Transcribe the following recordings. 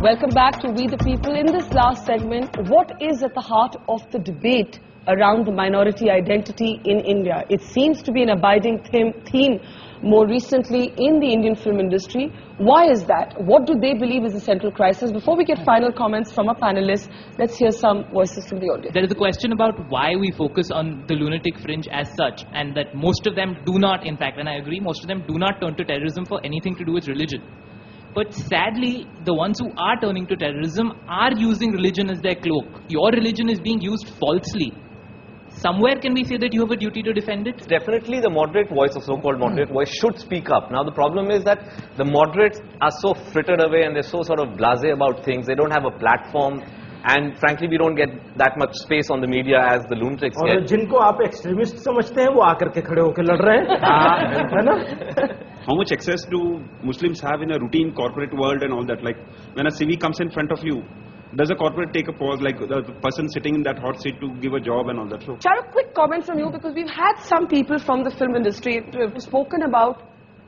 Welcome back to We the People. In this last segment, what is at the heart of the debate around the minority identity in India? It seems to be an abiding theme more recently in the Indian film industry. Why is that? What do they believe is the central crisis? Before we get final comments from our panelists, let's hear some voices from the audience. There is a question about why we focus on the lunatic fringe as such, and that most of them do not, in fact, and I agree, most of them do not turn to terrorism for anything to do with religion. But sadly, the ones who are turning to terrorism are using religion as their cloak. Your religion is being used falsely. Somewhere can we say that you have a duty to defend it? Definitely the moderate voice, or so-called moderate voice, should speak up. Now the problem is that the moderates are so frittered away and they're so sort of blasé about things. They don't have a platform. And frankly, we don't get that much space on the media as the lunatics get. और जिनको आप extremist समझते हैं, वो आकर के खड़े होकर लड़ रहे हैं, है ना? How much access do Muslims have in a routine corporate world and all that? Like when a CV comes in front of you, does a corporate take a pause, like the person sitting in that hot seat to give a job and all that? So, Shahrukh, quick comment from you, because we've had some people from the film industry who have spoken about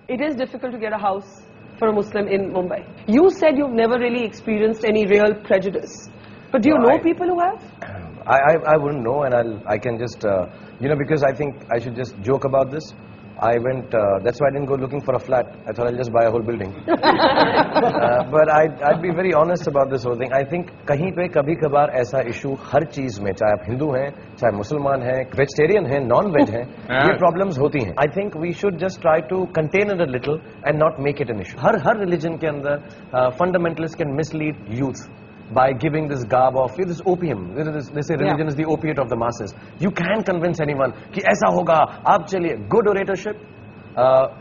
it is difficult to get a house for a Muslim in Mumbai. You said you've never really experienced any real prejudice. But do you know people who have? I wouldn't know, and I can just, because I think I should just joke about this. I went, that's why I didn't go looking for a flat. I thought I'll just buy a whole building. But I'd be very honest about this whole thing. I think कहीं पे कभी कभार ऐसा issue हर चीज में, चाहे आप हिंदू हैं, चाहे मुसलमान हैं, vegetarian हैं, non-veg हैं, ये problems होती हैं. I think we should just try to contain it a little and not make it an issue. Her religion के अंदर fundamentalists can mislead youth by giving this garb of this opium. They say religion is the opiate of the masses. You can convince anyone कि ऐसा होगा, आप चलिए. Good oratorship.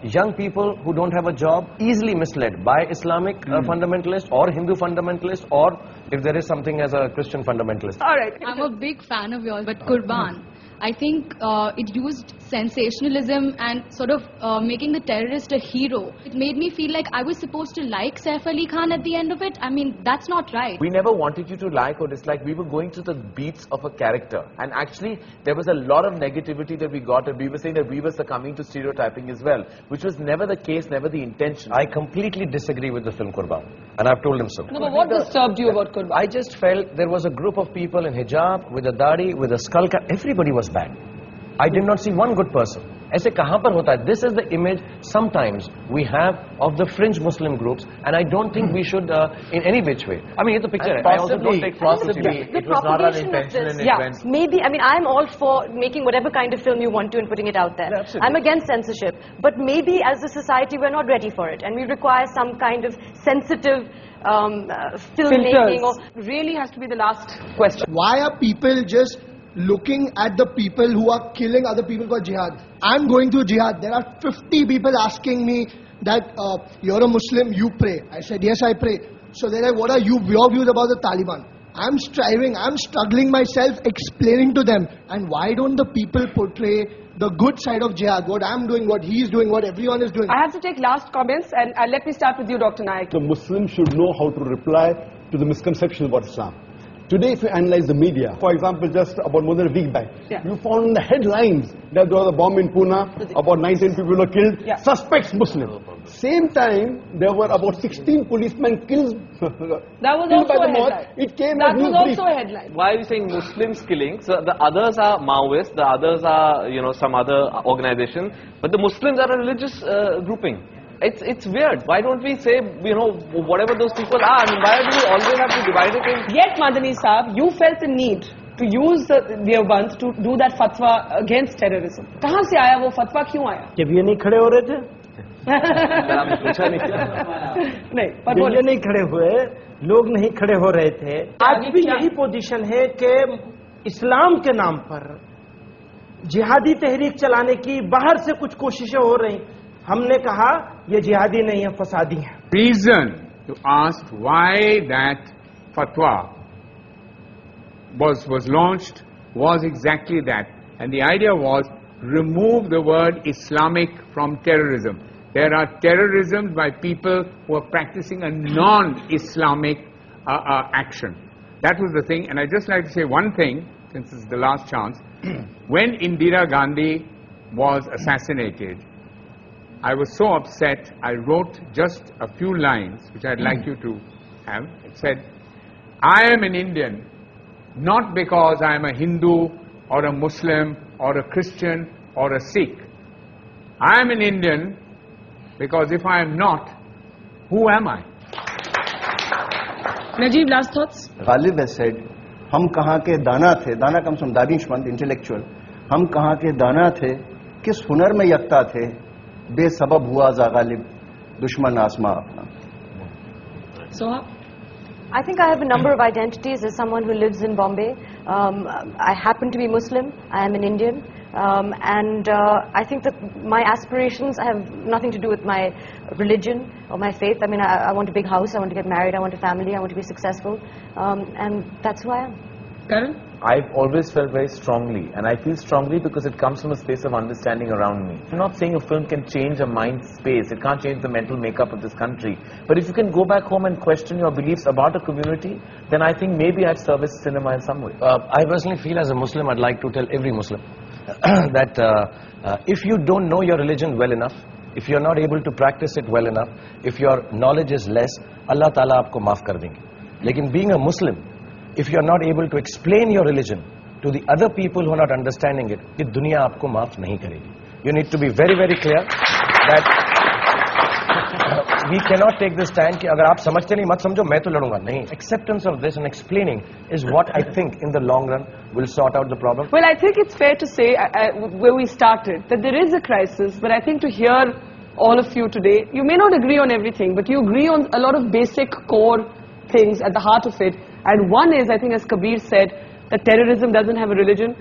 Young people who don't have a job, easily misled by Islamic fundamentalist or Hindu fundamentalist, or if there is something as a Christian fundamentalist. All right. I'm a big fan of yours, but Qurban, I think it used sensationalism and sort of making the terrorist a hero. It made me feel like I was supposed to like Saif Ali Khan at the end of it. I mean, that's not right. We never wanted you to like or dislike. We were going to the beats of a character. And actually, there was a lot of negativity that we got, and we were saying that we were succumbing to stereotyping as well, which was never the case, never the intention. I completely disagree with the film Qurban, and I've told him so. No, but what disturbed you about Qurban? I just felt there was a group of people in hijab, with a dadi, with a skull cap. Everybody was bad. I did not see one good person. ऐसे कहाँ पर होता है? This is the image sometimes we have of the fringe Muslim groups, and I don't think we should in any which way. I mean, it's a picture. I also don't take possibly it was not unintentional and it went. Maybe, I mean, I'm all for making whatever kind of film you want to and putting it out there. Absolutely. I'm against censorship. But maybe as a society we're not ready for it, and we require some kind of sensitive filmmaking. Or really has to be the last question. Why are people just looking at the people who are killing other people for jihad? I'm going through jihad. There are 50 people asking me that you're a Muslim, you pray. I said, yes, I pray. So they're like, what are your views about the Taliban? I'm striving, I'm struggling myself, explaining to them. And why don't the people portray the good side of jihad? What I'm doing, what he's doing, what everyone is doing. I have to take last comments, and let me start with you, Dr. Naik. The Muslims should know how to reply to the misconceptions about Islam. Today, if you analyze the media, for example, just about more than a week back, you found in the headlines that there was a bomb in Pune, about 19 people were killed, suspects Muslim. Same time, there were about 16 policemen killed. That was also a headline. It came that was also a headline. Why are you saying Muslims killing? So the others are Maoists, the others are, some other organization, but the Muslims are a religious grouping. It's weird. Why don't we say, whatever those people are? I mean, why do we always have to divide it in? Yet, Madani Saab, you felt the need to use the Deoband to do that fatwa against terrorism. कहाँ से आया वो fatwa? क्यों आया? जब ये नहीं खड़े हो रहे थे? नहीं, पर ये नहीं खड़े हुए, लोग नहीं खड़े हो रहे थे. आज भी यही पोजीशन है कि इस्लाम के नाम पर जिहादी तहरीक चलाने की बाहर से कुछ कोशिशें हो रही. हमने कहा ये जिहादी नहीं है, फसादी है. Reason to ask why that fatwa was launched was exactly that, and the idea was remove the word Islamic from terrorism. There are terrorisms by people who are practicing a non-Islamic action. That was the thing, and I'd just like to say one thing, since it's the last chance. When Indira Gandhi was assassinated, I was so upset, I wrote just a few lines, which I'd like you to have. It said, I am an Indian not because I am a Hindu or a Muslim or a Christian or a Sikh. I am an Indian because if I am not, who am I? Najib, last thoughts? Ghalib has said, हम कहाँ के दाना थे, दाना comes from दानिशमंद, intellectual, हम कहाँ के दाना थे, किस हुनर में यकता थे, बेसबब हुआ जा गालिब, दुश्मन आसमां अपना. Soha? I think I have a number of identities as someone who lives in Bombay. I happen to be Muslim, I am an Indian, and I think that my aspirations have nothing to do with my religion or my faith. I mean, I want a big house, I want to get married, I want a family, I want to be successful, and that's who I am. Karan? I've always felt very strongly, and I feel strongly because it comes from a space of understanding around me. I'm not saying a film can change a mind space, it can't change the mental makeup of this country, but if you can go back home and question your beliefs about a community, then I think maybe I've serviced cinema in some way. I personally feel as a Muslim, I'd like to tell every Muslim that if you don't know your religion well enough, if you're not able to practice it well enough, if your knowledge is less, Allah Ta'ala aapko maaf kar denge. Lekin being a Muslim, if you're not able to explain your religion to the other people who are not understanding it, ये दुनिया आपको माफ नहीं करेगी. You need to be very, very clear that we cannot take this stand कि अगर आप समझते नहीं मत समझो मैं तो लड़ूंगा. नहीं. Acceptance of this and explaining is what I think in the long run will sort out the problem. Well, I think it's fair to say, where we started, that there is a crisis, but I think to hear all of you today, you may not agree on everything, but you agree on a lot of basic core things at the heart of it. And one is, I think as Kabir said, that terrorism doesn't have a religion.